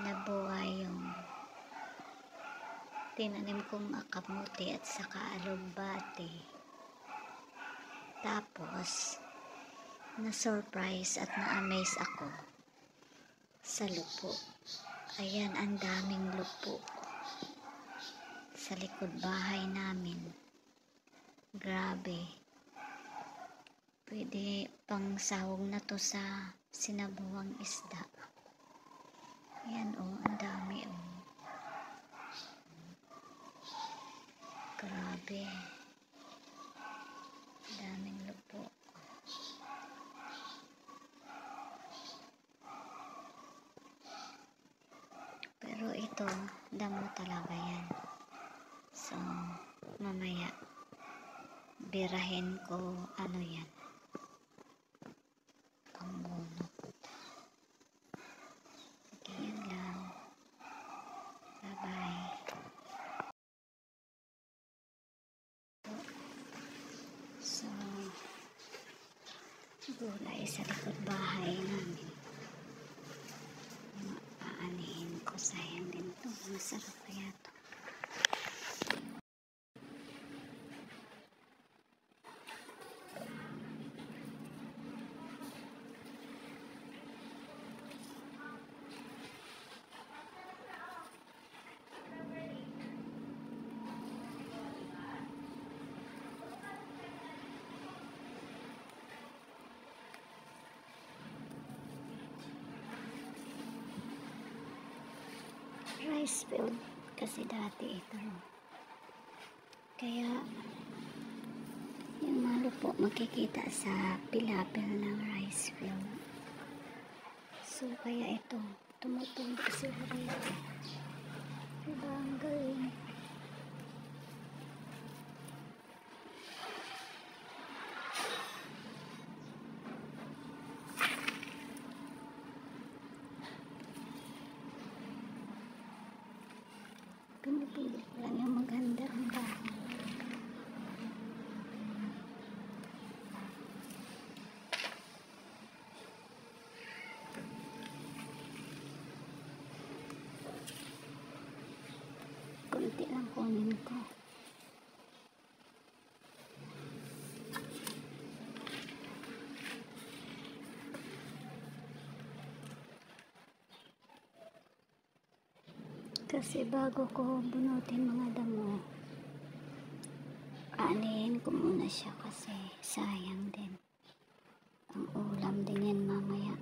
nabuhay yung tinanim kong akamuti at saka alugbati. Tapos na-surprise at na-amaze ako sa lupo. Ayan, ang daming lupo sa likod bahay namin. Grabe. Pwede pang sahog na to sa sinabuwang isda. Ayan ang dami Grabe. Daming lupo. Pero ito, damo talaga yan. So, mamaya, birahin ko yan. Ang bunot. Sige, yan lang. Bye-bye. So, gulay sa likod bahay namin. Aanihin ko, sayang din to. Masarap kaya to. Rice field kasi dati ito. Kaya yung mga lupo makikita sa pilapil ng rice field. So kaya ito tumutubo sila rito. Diba ang galing? Pinipili ko lang yung maganda ang dahon. Kunti lang kunin ko. Kasi bago ko bunutin mga damo, aanihin ko muna siya kasi sayang din. Ang ulam din yan mamaya.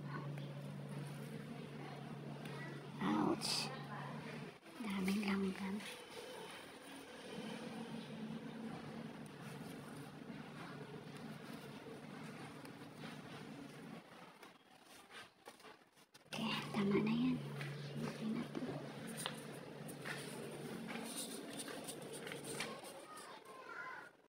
Ouch! Daming langgam. Okay, tama na yan.